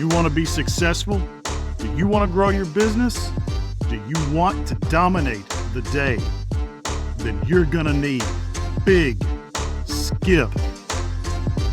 you want to be successful? Do you want to grow your business? Do you want to dominate the day? Then you're going to need big skip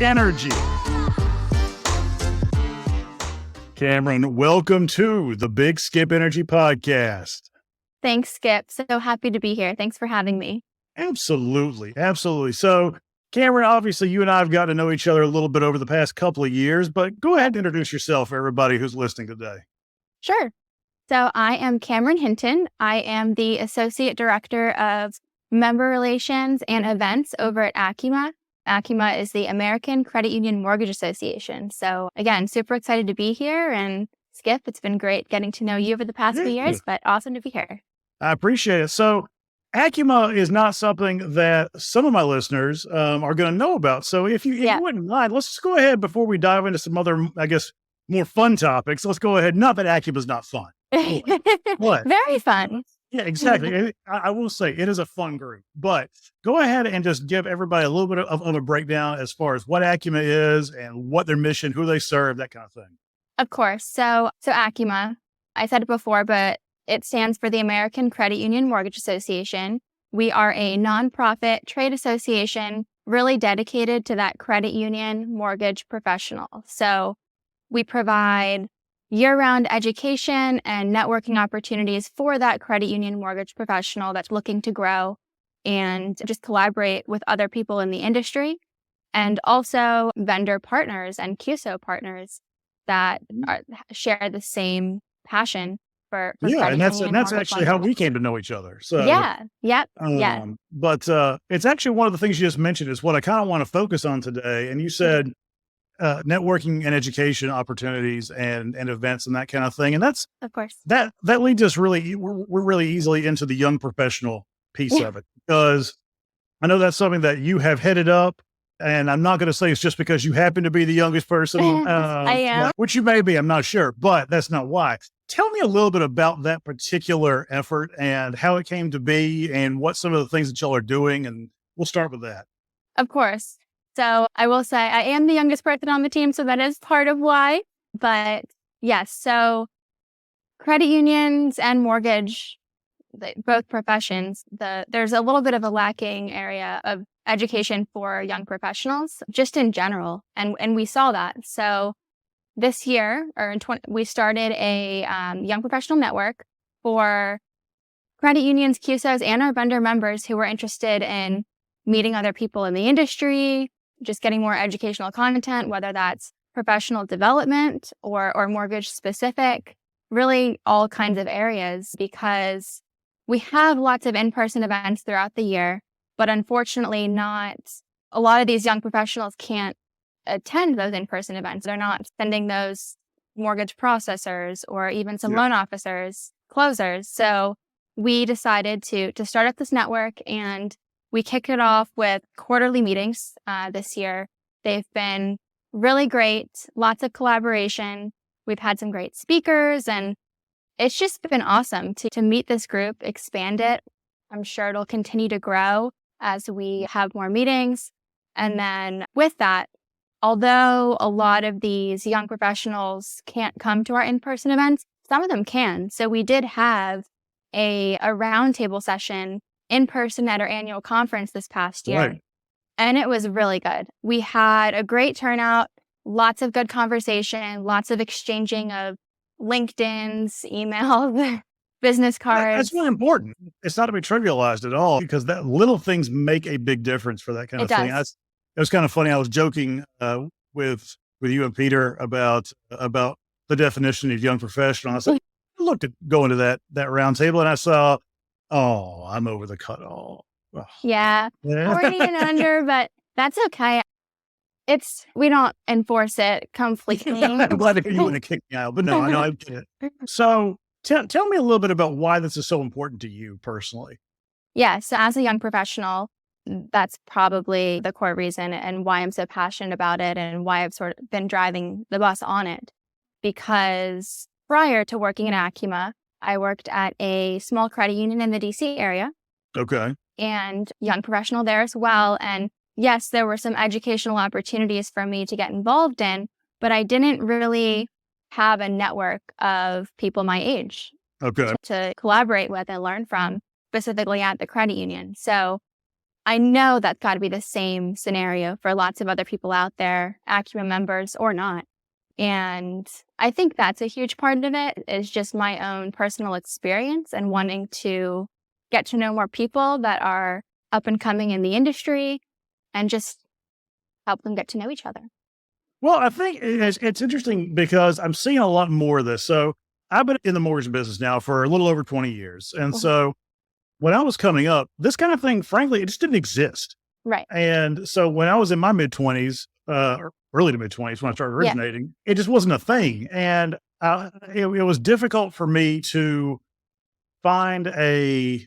energy. Camryn, welcome to the Big Skip Energy Podcast. Thanks, Skip. So happy to be here. Thanks for having me. Absolutely. So, Camryn, obviously you and I have gotten to know each other a little bit over the past couple of years, but go ahead and introduce yourself for everybody who's listening today. Sure. So I am Camryn Hinton. I am the Associate Director of Member Relations and Events over at ACUMA. ACUMA is the American Credit Union Mortgage Association. So again, super excited to be here. And Skip, it's been great getting to know you over the past few years, but awesome to be here. I appreciate it. So ACUMA is not something that some of my listeners are going to know about. So if you wouldn't mind, let's just go ahead before we dive into some other, I guess, more fun topics. Let's go ahead. Not that ACUMA is not fun. What? Very fun. Yeah, exactly. I will say it is a fun group, but go ahead and just give everybody a little bit of a breakdown as far as what ACUMA is and what their mission, who they serve, that kind of thing. Of course. So ACUMA, I said it before, but it stands for the American Credit Union Mortgage Association. We are a nonprofit trade association really dedicated to that credit union mortgage professional. So we provide year-round education and networking opportunities for that credit union mortgage professional that's looking to grow and just collaborate with other people in the industry, and also vendor partners and CUSO partners that share the same passion for and that's actually how we came to know each other. So But it's actually one of the things you just mentioned is what I kind of want to focus on today. And you said networking and education opportunities and events and that kind of thing. And that's, of course, that leads us we're really easily into the young professional piece of it, because I know that's something that you have headed up. And I'm not going to say it's just because you happen to be the youngest person, I am, which you may be, I'm not sure, but that's not why. Tell me a little bit about that particular effort and how it came to be and what some of the things that y'all are doing. And we'll start with that. Of course. So I will say I am the youngest person on the team, so that is part of why. But yes, so credit unions and mortgage, both professions, there's a little bit of a lacking area of education for young professionals, just in general. And we saw that. So this year, we started a young professional network for credit unions, CUSOs, and our vendor members who were interested in meeting other people in the industry, just getting more educational content, whether that's professional development or mortgage specific, really all kinds of areas, because we have lots of in-person events throughout the year, but unfortunately a lot of these young professionals can't attend those in-person events. They're not sending those mortgage processors or even some loan officers, closers. So we decided to start up this network, and we kicked it off with quarterly meetings this year. They've been really great, lots of collaboration. We've had some great speakers, and it's just been awesome to meet this group, expand it. I'm sure it'll continue to grow as we have more meetings. And then with that, although a lot of these young professionals can't come to our in-person events, some of them can. So we did have a roundtable session in person at our annual conference this past year. Right. And it was really good. We had a great turnout, lots of good conversation, lots of exchanging of LinkedIn's, emails, business cards. That's really important. It's not to be trivialized at all, because that little things make a big difference for that kind of thing. It was kind of funny. I was joking with you and Peter about the definition of young professional. I said, I looked at going to that roundtable and I saw, oh, I'm over the cutoff. Oh. Yeah. 40 and under, but that's okay. We don't enforce it completely. I'm glad to hear you want to kick me out, but no, I know I get it. So tell me a little bit about why this is so important to you personally. Yeah. So as a young professional, that's probably the core reason and why I'm so passionate about it and why I've sort of been driving the bus on it. Because prior to working at ACUMA, I worked at a small credit union in the DC area. Okay. And young professional there as well. And yes, there were some educational opportunities for me to get involved in, but I didn't really have a network of people my age to collaborate with and learn from, specifically at the credit union. So I know that's got to be the same scenario for lots of other people out there, ACUMA members or not. And I think that's a huge part of it, is just my own personal experience and wanting to get to know more people that are up and coming in the industry and just help them get to know each other. Well, I think it's interesting because I'm seeing a lot more of this. So I've been in the mortgage business now for a little over 20 years. And so when I was coming up, this kind of thing, frankly, it just didn't exist. Right. And so when I was in my mid-20s, or early to mid-20s, when I started originating, it just wasn't a thing. And it was difficult for me to find a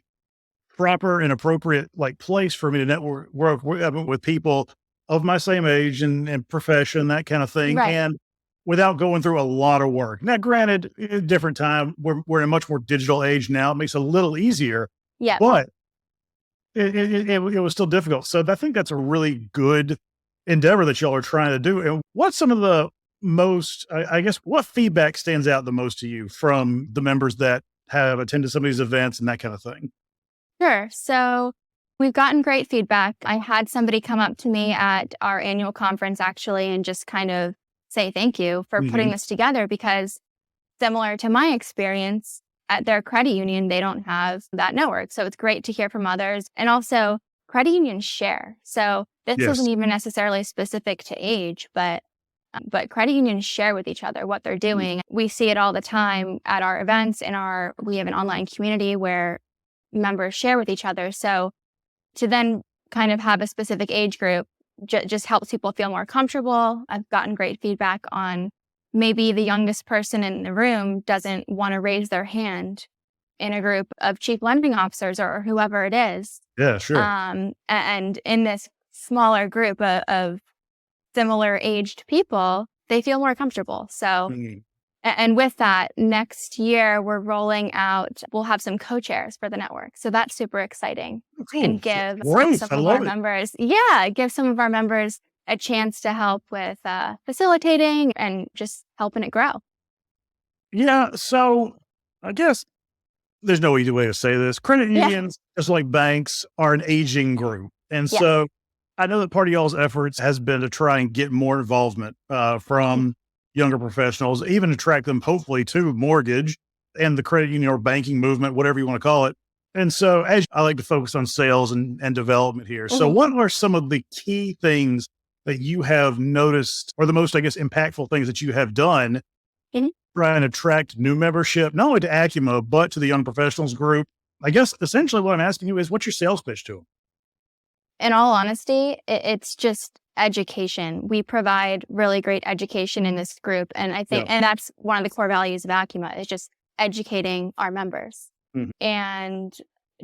proper and appropriate place for me to network with people of my same age and profession, that kind of thing. Right. And without going through a lot of work. Now, granted, a different time, we're in a much more digital age now. It makes it a little easier. Yeah. But it was still difficult. So I think that's a really good endeavor that y'all are trying to do. And what's some of the most, I guess, what feedback stands out the most to you from the members that have attended some of these events and that kind of thing? Sure. So we've gotten great feedback. I had somebody come up to me at our annual conference, actually, and just kind of say thank you for putting this together, because similar to my experience at their credit union, they don't have that network. So it's great to hear from others. And also, credit unions share. So this isn't even necessarily specific to age, but credit unions share with each other what they're doing. We see it all the time at our events. We have an online community where members share with each other. So to then kind of have a specific age group just helps people feel more comfortable. I've gotten great feedback on maybe the youngest person in the room doesn't want to raise their hand in a group of chief lending officers or whoever it is. Yeah, sure. And in this smaller group of similar aged people, they feel more comfortable. So, and with that, next year we're rolling out, we'll have some co-chairs for the network. So that's super exciting. Cool. And give some of our members, give some of our members a chance to help with facilitating and just helping it grow. Yeah. So I guess there's no easy way to say this. Credit unions, just like banks, are an aging group. And so I know that part of y'all's efforts has been to try and get more involvement from younger professionals, even attract them hopefully to mortgage and the credit union or banking movement, whatever you want to call it. And so as I like to focus on sales and development here. So what are some of the key things that you have noticed, or the most, I guess, impactful things that you have done trying to attract new membership, not only to ACUMA, but to the young professionals group? I guess essentially what I'm asking you is, what's your sales pitch to them? In all honesty, it's just education. We provide really great education in this group. And I think, and that's one of the core values of ACUMA, is just educating our members. And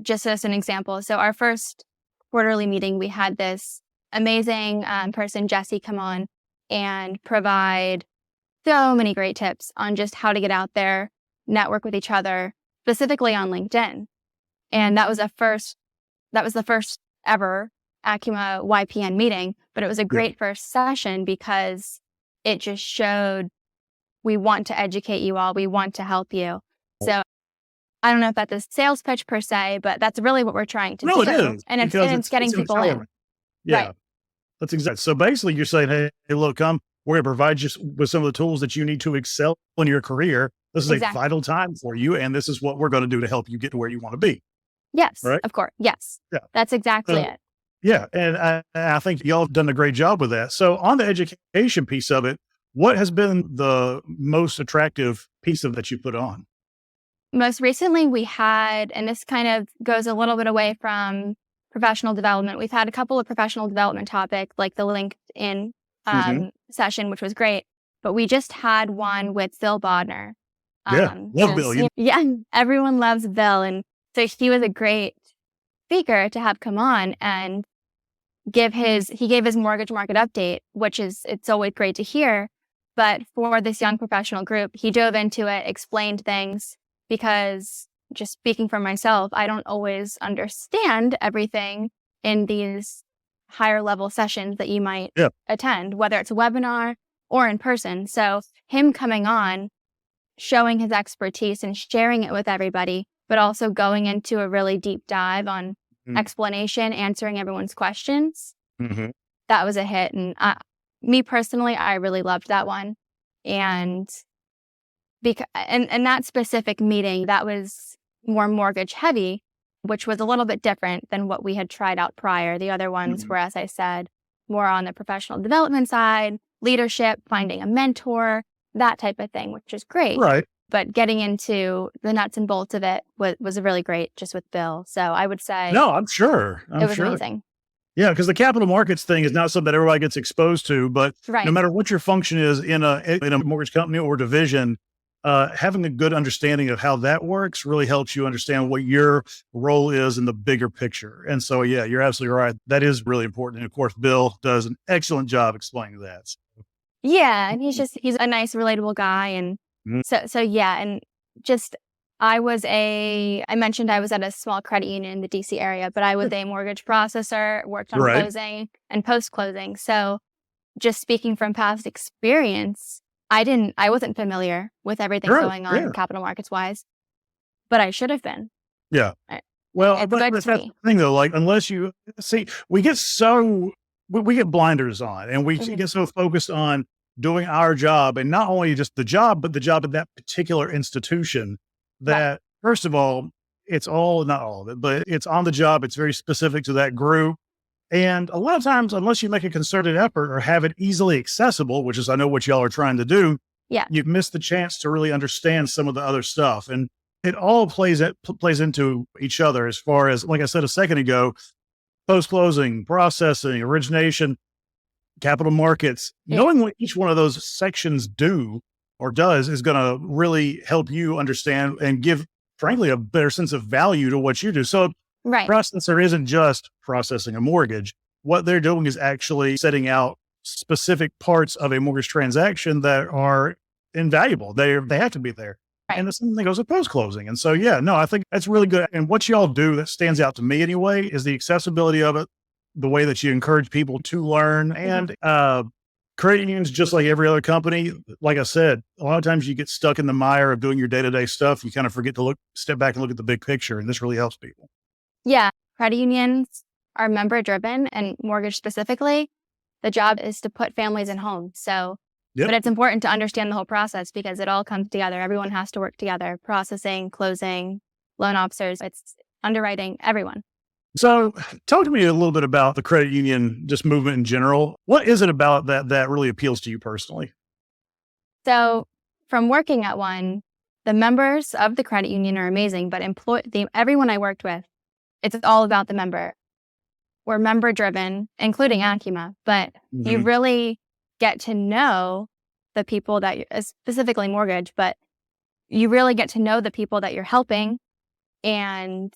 just as an example, so our first quarterly meeting, we had this amazing person, Jesse, come on and provide so many great tips on just how to get out there, network with each other, specifically on LinkedIn. And that was the first ever ACUMA YPN meeting, but it was a great first session because it just showed we want to educate you all. We want to help you. So I don't know if that's a sales pitch per se, but that's really what we're trying to do. No, it is. And it's getting people in. Yeah. Right. That's exactly. So basically you're saying, hey, look, we're going to provide you with some of the tools that you need to excel in your career. This is a vital time for you. And this is what we're going to do to help you get to where you want to be. Yes, right? Of course. Yes. Yeah. That's exactly it. Yeah. And I think y'all have done a great job with that. So on the education piece of it, what has been the most attractive piece of that you put on? Most recently we had, and this kind of goes a little bit away from professional development. We've had a couple of professional development topics, like the LinkedIn session, which was great. But we just had one with Bill Bodner. Love Bill. Yeah, everyone loves Bill. And so he was a great speaker to have come on and gave his mortgage market update, it's always great to hear. But for this young professional group, he dove into it, explained things, because just speaking for myself, I don't always understand everything in these higher level sessions that you might attend, whether it's a webinar or in person. So him coming on showing his expertise and sharing it with everybody, but also going into a really deep dive on explanation, answering everyone's questions. That was a hit. And me personally, I really loved that one. And in that specific meeting, that was more mortgage heavy, which was a little bit different than what we had tried out prior. The other ones were, as I said, more on the professional development side, leadership, finding a mentor, that type of thing, which is great. Right. But getting into the nuts and bolts of it was really great just with Bill. So I would say. No, I'm sure. It was amazing. Yeah, because the capital markets thing is not something that everybody gets exposed to, but no matter what your function is in a mortgage company or division, having a good understanding of how that works really helps you understand what your role is in the bigger picture. And so, yeah, you're absolutely right. That is really important. And of course, Bill does an excellent job explaining that. Yeah, and he's a nice, relatable guy. And so yeah, and just I mentioned I was at a small credit union in the DC area, but I was a mortgage processor, worked on closing and post-closing. So just speaking from past experience, I wasn't familiar with everything going on capital markets wise, but I should have been. Yeah. Well, but that's the thing though, like, unless you see, we get blinders on and we get so focused on doing our job, and not only just the job, but the job at that particular institution that, first of all, it's not all of it, but it's on the job. It's very specific to that group. And a lot of times, unless you make a concerted effort or have it easily accessible, which is, I know what y'all are trying to do, you've missed the chance to really understand some of the other stuff. And it all plays into each other as far as, like I said a second ago, post-closing, processing, origination, capital markets. Knowing what each one of those sections do or does is going to really help you understand and give, frankly, a better sense of value to what you do. So processor isn't just processing a mortgage. What they're doing is actually setting out specific parts of a mortgage transaction that are invaluable. They have to be there. And the same thing goes with post-closing. And so, yeah, no, I think that's really good. And what y'all do that stands out to me anyway is the accessibility of it, the way that you encourage people to learn. And credit unions, just like every other company, like I said, a lot of times you get stuck in the mire of doing your day-to-day stuff. You kind of forget to step back and look at the big picture. And this really helps people. Yeah. Credit unions are member-driven, and mortgage specifically, the job is to put families in homes. So, but it's important to understand the whole process because it all comes together. Everyone has to work together. Processing, closing, loan officers, it's underwriting, everyone. So talk to me a little bit about the credit union, just movement in general. What is it about that really appeals to you personally? So from working at one, the members of the credit union are amazing, but everyone I worked with, it's all about the member. We're member driven, including ACUMA, but you really get to know the people that specifically mortgage, but you really get to know the people that you're helping. And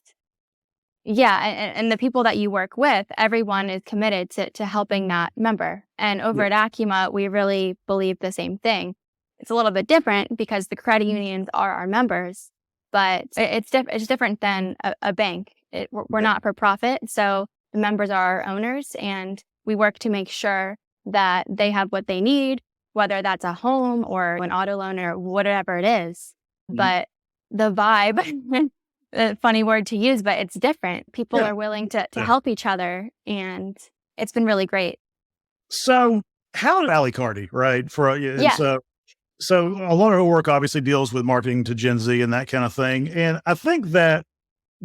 and the people that you work with, everyone is committed to helping that member. And over at ACUMA, we really believe the same thing. It's a little bit different because the credit unions are our members, but it's different than a bank. We're not for profit. So the members are our owners, and we work to make sure that they have what they need, whether that's a home or an auto loan or whatever it is. But the vibe, a funny word to use, but it's different. People are willing to help each other, and it's been really great. So how did Ali Cardi, right? So a lot of her work obviously deals with marketing to Gen Z and that kind of thing. And I think that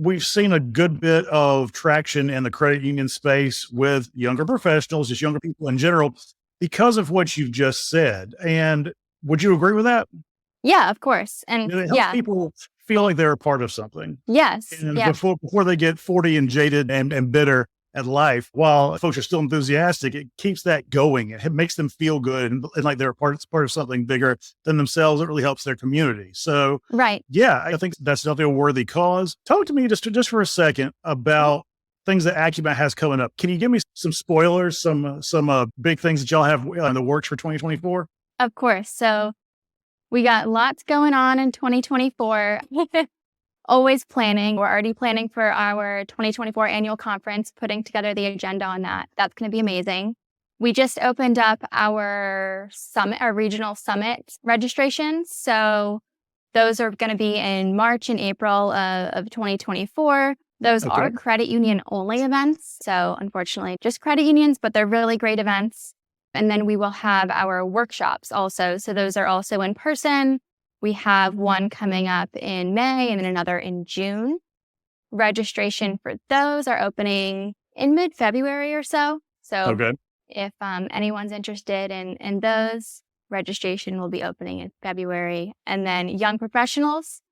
we've seen a good bit of traction in the credit union space with younger professionals, just younger people in general, because of what you've just said. And would you agree with that? Yeah, of course. And it helps people feel like they're a part of something. Yes. And before they get 40 and jaded and bitter at life, while folks are still enthusiastic, it keeps that going. It makes them feel good and like they're part of something bigger than themselves. It really helps their community. So, yeah, I think that's definitely a worthy cause. Talk to me just for a second about things that ACUMA has coming up. Can you give me some spoilers, some big things that y'all have in the works for 2024? Of course. So we got lots going on in 2024. Always planning. We're already planning for our 2024 annual conference, putting together the agenda on that. That's going to be amazing. We just opened up our summit, our regional summit registrations. So Those are going to be in March and April of 2024. Those are credit union only events. So unfortunately, just credit unions, but they're really great events. And then we will have our workshops also. So those are also in person. We have one coming up in May and then another in June. Registration for those are opening in mid-February or so. So if anyone's interested in those, registration will be opening in February. And then young professionals,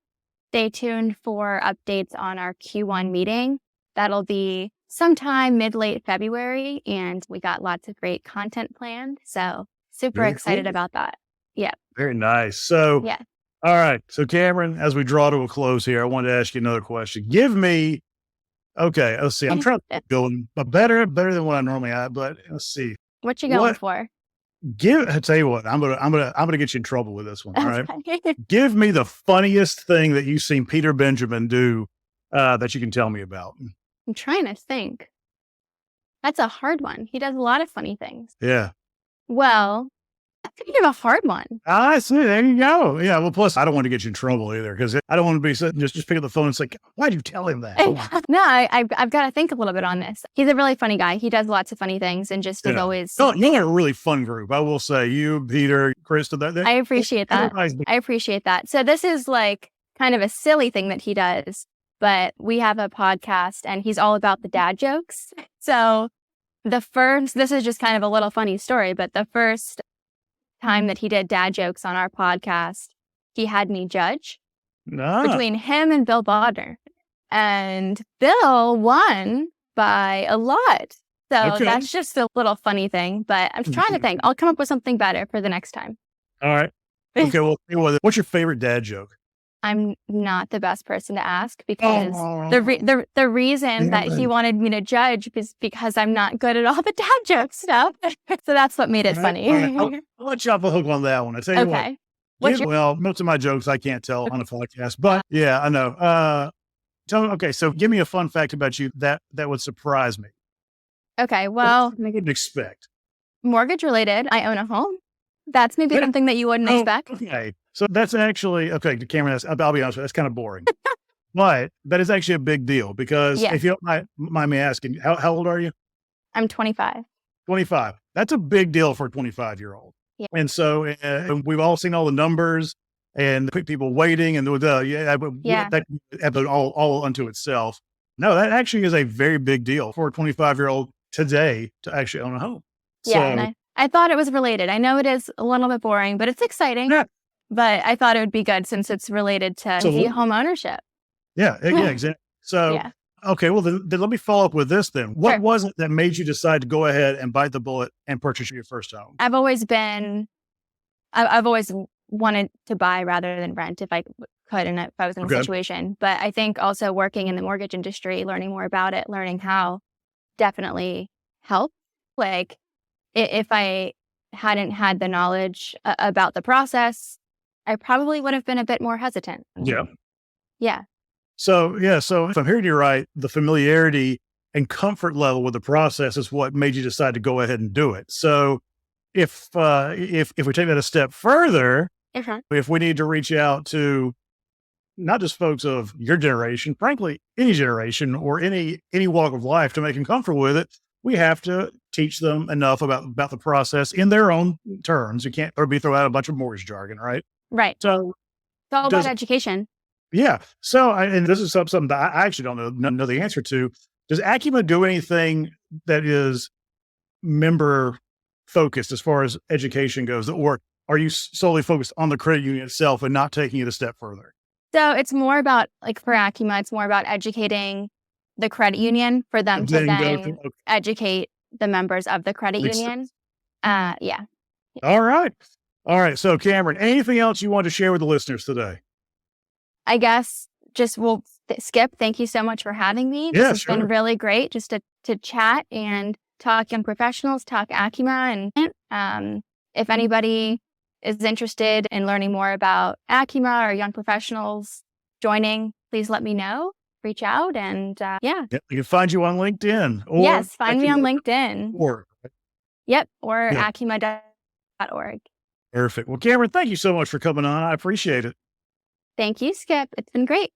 stay tuned for updates on our Q1 meeting. That'll be sometime mid-late February, and we got lots of great content planned. So super excited about that. Yeah. Very nice. So, all right. So Camryn, as we draw to a close here, I wanted to ask you another question. Give me, let's see. I'm trying to go better than what I normally have, but let's see. What you going for? I tell you what, I'm gonna get you in trouble with this one. All right. Give me the funniest thing that you've seen Peter Benjamin do that you can tell me about. I'm trying to think. That's a hard one. He does a lot of funny things. Yeah. Well, that's kind of a hard one. I see. There you go. Yeah. Well, plus I don't want to get you in trouble either, because I don't want to be sitting just pick up the phone and say, why'd you tell him that? No, I've got to think a little bit on this. He's a really funny guy. He does lots of funny things and just is always. Oh, you're a really fun group. I will say, you, Peter, Krista. I appreciate that. I appreciate that. So this is like kind of a silly thing that he does, but we have a podcast and he's all about the dad jokes. So this is just kind of a little funny story, but the first time that he did dad jokes on our podcast, he had me judge between him and Bill Bodner. And Bill won by a lot. So that's just a little funny thing, but I'm trying to think. I'll come up with something better for the next time. All right. Okay. Well, what's your favorite dad joke? I'm not the best person to ask because the reason that he wanted me to judge is because I'm not good at all the dad joke stuff. So that's what made it funny. I'll let you off a hook on that one. I tell you what. Well, most of my jokes I can't tell on a podcast, but yeah, I know. So give me a fun fact about you that would surprise me. Okay, well, I didn't expect. Mortgage related. I own a home. That's maybe something that you wouldn't expect. Okay. So that's actually, Camryn, I'll be honest with you, that's kind of boring. But that is actually a big deal because if you don't mind me asking, how old are you? I'm 25. 25. That's a big deal for a 25-year-old. Yeah. And so we've all seen all the numbers and the people waiting and that all unto itself. No, that actually is a very big deal for a 25-year-old today to actually own a home. Yeah, and I thought it was related. I know it is a little bit boring, but it's exciting. Yeah. But I thought it would be good since it's related to the home ownership. Yeah, exactly. So, okay, well, then let me follow up with this then. What was it that made you decide to go ahead and bite the bullet and purchase your first home? I've always wanted to buy rather than rent if I could and if I was in a situation. But I think also working in the mortgage industry, learning more about it, learning how definitely helped. Like if I hadn't had the knowledge about the process, I probably would have been a bit more hesitant. Yeah. Yeah. So if I'm hearing you right, the familiarity and comfort level with the process is what made you decide to go ahead and do it. So if we take that a step further, if we need to reach out to not just folks of your generation, frankly, any generation or any walk of life to make them comfortable with it, we have to teach them enough about the process in their own terms. You can't throw out a bunch of mortgage jargon, right? Right. So it's all about education. Yeah. So, and this is something that I actually don't know the answer to. Does ACUMA do anything that is member focused as far as education goes, or are you solely focused on the credit union itself and not taking it a step further? So it's more about, like for ACUMA, it's more about educating the credit union for them to then educate the members of the credit union. Yeah. All right. So Camryn, anything else you want to share with the listeners today? I guess Skip, thank you so much for having me. This has been really great just to chat and talk young professionals, talk ACUMA. And if anybody is interested in learning more about ACUMA or young professionals joining, please let me know. Reach out and you can find you on LinkedIn. Or find me on LinkedIn. Or ACUMA.org. Perfect. Well, Camryn, thank you so much for coming on. I appreciate it. Thank you, Skip. It's been great.